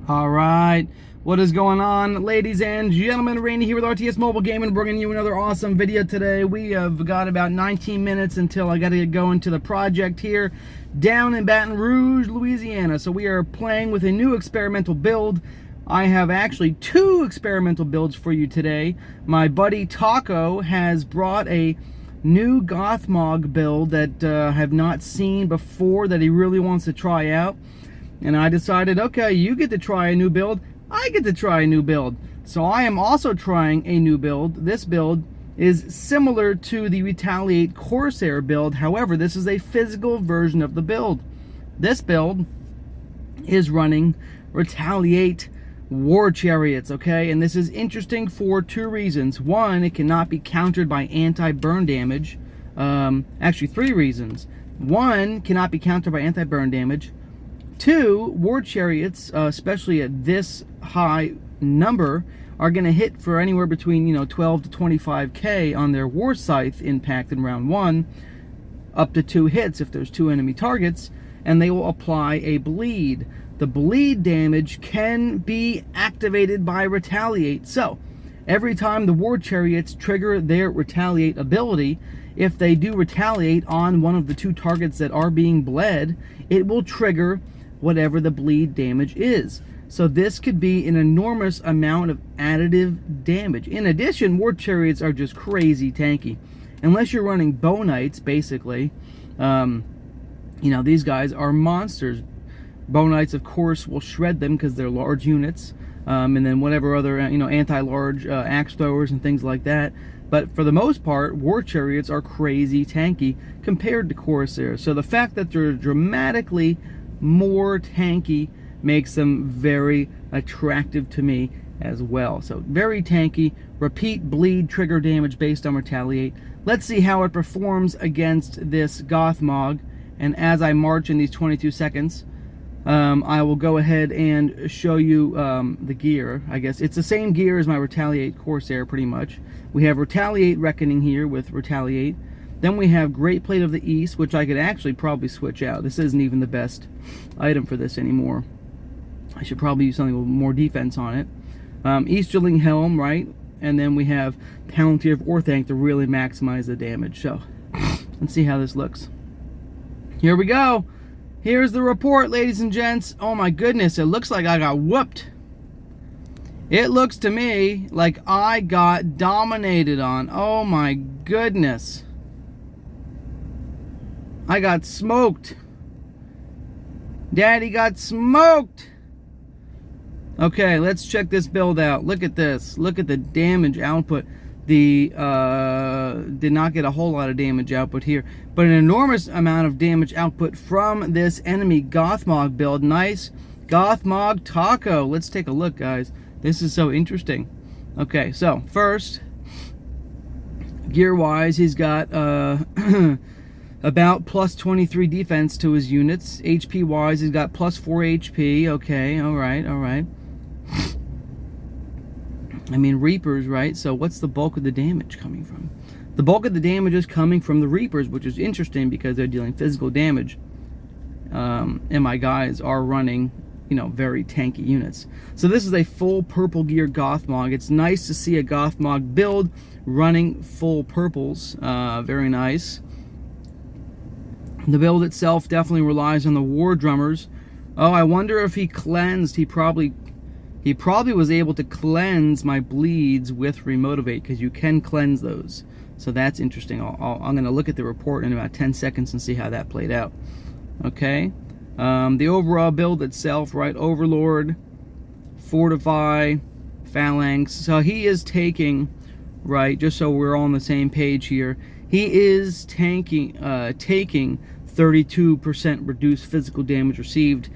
All right, what is going on, ladies and gentlemen? Randy here with RTS Mobile Gaming, bringing you another awesome video today. We have got about 19 minutes until I got to get going to the project here down in Baton Rouge, Louisiana. So we are playing with a new experimental build. I have actually two experimental builds for you today. My buddy Taco has brought a new Gothmog build that I have not seen before that he really wants to try out. And I decided, okay, you get to try a new build, I get to try a new build. So I am also trying a new build. This build is similar to the Retaliate Corsair build. However, this is a physical version of the build. This build is running Retaliate War Chariots, okay? And this is interesting for two reasons. One, it cannot be countered by anti-burn damage. Actually, three reasons. One, cannot be countered by anti-burn damage. Two, War Chariots, especially at this high number, are going to hit for anywhere between 12 to 25k on their War Scythe impact in round 1, up to 2 hits if there's 2 enemy targets, and they will apply a bleed. The bleed damage can be activated by Retaliate. So every time the War Chariots trigger their Retaliate ability, if they do Retaliate on one of the 2 targets that are being bled, it will trigger whatever the bleed damage is. So this could be an enormous amount of additive damage. In addition, War Chariots are just crazy tanky. Unless you're running Bow Knights, basically, these guys are monsters. Bow Knights, of course, will shred them because they're large units, and then whatever other anti-large axe throwers and things like that. But for the most part, War Chariots are crazy tanky compared to Corsair. So the fact that they're dramatically more tanky makes them very attractive to me as well. So very tanky, repeat bleed trigger damage based on Retaliate. Let's see how it performs against this Gothmog. And as I march in these 22 seconds, I will go ahead and show you the gear. I guess it's the same gear as my Retaliate Corsair pretty much. We have Retaliate Reckoning here with Retaliate. Then we have Great Plate of the East, which I could actually probably switch out. This isn't even the best item for this anymore. I should probably use something with more defense on it. Easterling Helm, right? And then we have Palantir of Orthanc to really maximize the damage. So, let's see how this looks. Here we go. Here's the report, ladies and gents. Oh my goodness, it looks like I got whooped. It looks to me like I got dominated on. Oh my goodness. I got smoked. Daddy got smoked. Okay, let's check this build out. Look at this. Look at the damage output. The did not get a whole lot of damage output here, but an enormous amount of damage output from this enemy Gothmog build. Nice Gothmog Taco. Let's take a look, guys. This is so interesting. Okay, so first, gear-wise, he's got about plus 23 defense to his units. HP wise, he's got plus 4 HP. Okay, all right. I mean, Reapers, right? So what's the bulk of the damage coming from? The bulk of the damage is coming from the Reapers, which is interesting because they're dealing physical damage. And my guys are running, very tanky units. So this is a full purple gear Gothmog. It's nice to see a Gothmog build running full purples. Very nice. The build itself definitely relies on the War Drummers. Oh, I wonder if he cleansed. He probably was able to cleanse my bleeds with Remotivate, because you can cleanse those. So that's interesting. I'm going to look at the report in about 10 seconds and see how that played out. Okay. The overall build itself, right? Overlord, Fortify, Phalanx. So he is taking, right, just so we're all on the same page here, he is taking 32% reduced physical damage received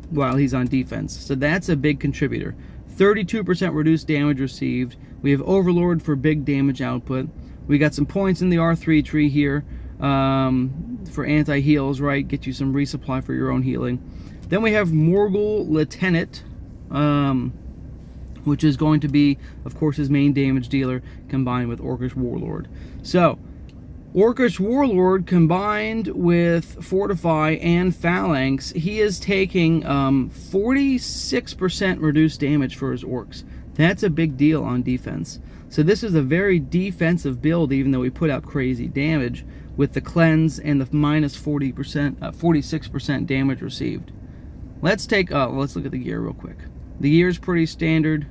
while he's on defense. So that's a big contributor. 32% reduced damage received. We have Overlord for big damage output. We got some points in the R3 tree here for anti-heals, right? Get you some resupply for your own healing. Then we have Morgul Lieutenant, which is going to be, of course, his main damage dealer combined with Orcish Warlord. So Orcish Warlord combined with Fortify and Phalanx, he is taking 46% reduced damage for his orcs. That's a big deal on defense. So this is a very defensive build, even though we put out crazy damage with the cleanse and the minus 46% damage received. Let's look at the gear real quick. The gear is pretty standard,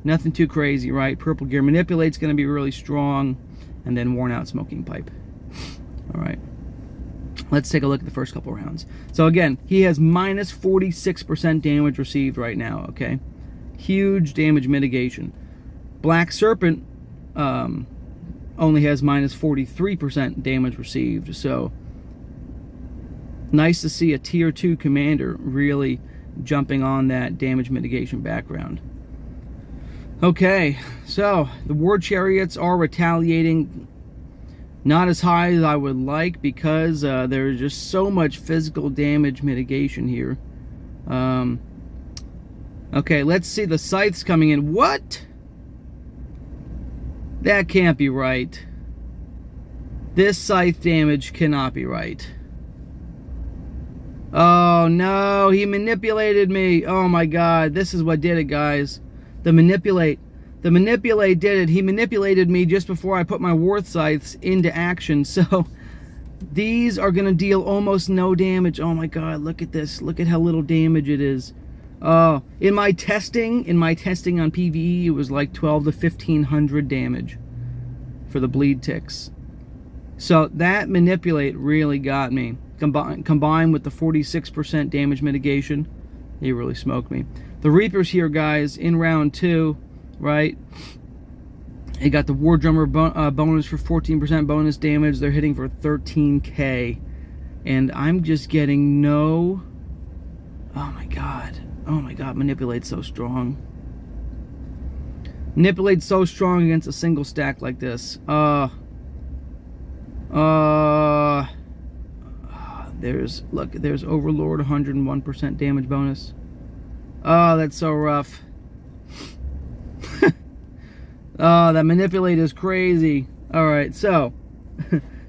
nothing too crazy, right? Purple gear manipulate's going to be really strong, and then worn out smoking pipe. All right, let's take a look at the first couple rounds. So again, he has minus 46% damage received right now. Okay, huge damage mitigation. Black Serpent only has minus 43% damage received. So nice to see a tier 2 commander really jumping on that damage mitigation background. Okay, so the War Chariots are retaliating, not as high as I would like, because there's just so much physical damage mitigation here. Okay, let's see the scythes coming in. What? That can't be right. This scythe damage cannot be right. Oh no, he manipulated me. Oh my god, this is what did it, guys. The manipulate did it. He manipulated me just before I put my war scythes into action. So these are going to deal almost no damage. Oh my god, look at this. Look at how little damage it is. Oh, in my testing on PvE, it was like 12 to 1500 damage for the bleed ticks. So that manipulate really got me. Combined with the 46% damage mitigation, he really smoked me. The Reapers here, guys, in round 2, right? They got the War Drummer bonus for 14% bonus damage. They're hitting for 13k. And I'm just getting no... Oh my god. Oh my god, Manipulate's so strong. Manipulate's so strong against a single stack like this. There's Overlord, 101% damage bonus. Oh, that's so rough. Oh, that Manipulate is crazy. Alright, so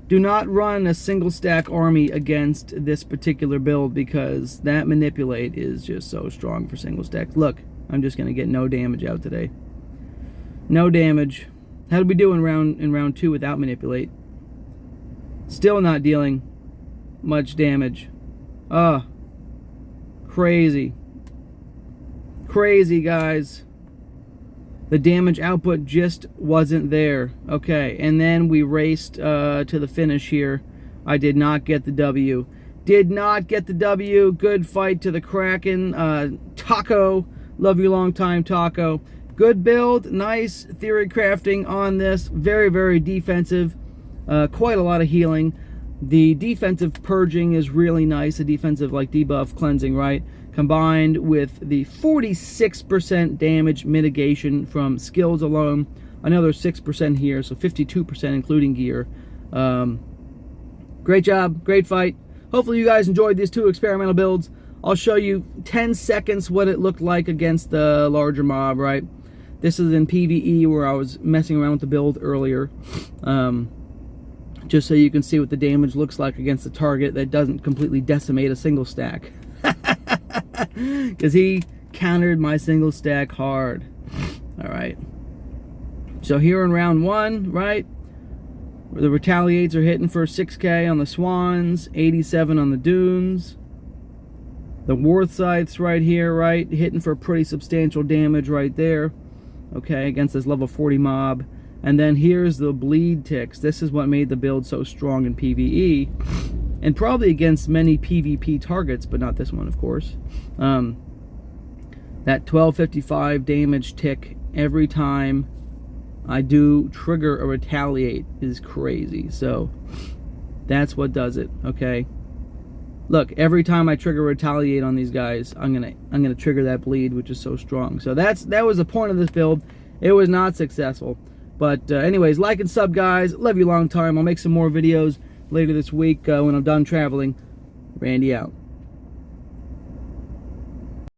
do not run a single stack army against this particular build, because that Manipulate is just so strong for single stack. Look, I'm just gonna get no damage out today. No damage. How did we do in round 2 without Manipulate? Still not dealing much damage. Crazy. Crazy, guys. The damage output just wasn't there. Okay, and then we raced to the finish here. I did not get the W. Did not get the W. Good fight to the Kraken. Taco. Love you long time, Taco. Good build. Nice theory crafting on this. Very, very defensive. Quite a lot of healing. The defensive purging is really nice. The defensive like debuff cleansing, right? Combined with the 46% damage mitigation from skills alone. Another 6% here, so 52% including gear. Great job, great fight. Hopefully you guys enjoyed these 2 experimental builds. I'll show you 10 seconds what it looked like against the larger mob, right? This is in PvE where I was messing around with the build earlier. Just so you can see what the damage looks like against the target that doesn't completely decimate a single stack. Because he countered my single stack hard. Alright. So here in round 1, right? Where the Retaliates are hitting for 6k on the Swans, 87 on the Dunes. The War Scythes right here, right? Hitting for pretty substantial damage right there. Okay, against this level 40 mob. And then here's the bleed ticks. This is what made the build so strong in PvE. And probably against many PvP targets, but not this one, of course. That 1255 damage tick every time I do trigger a Retaliate is crazy. So that's what does it, okay? Look, every time I trigger Retaliate on these guys, I'm gonna trigger that bleed, which is so strong. So that was the point of this build. It was not successful. But anyways, like and sub, guys. Love you long time. I'll make some more videos later this week when I'm done traveling. Randy out.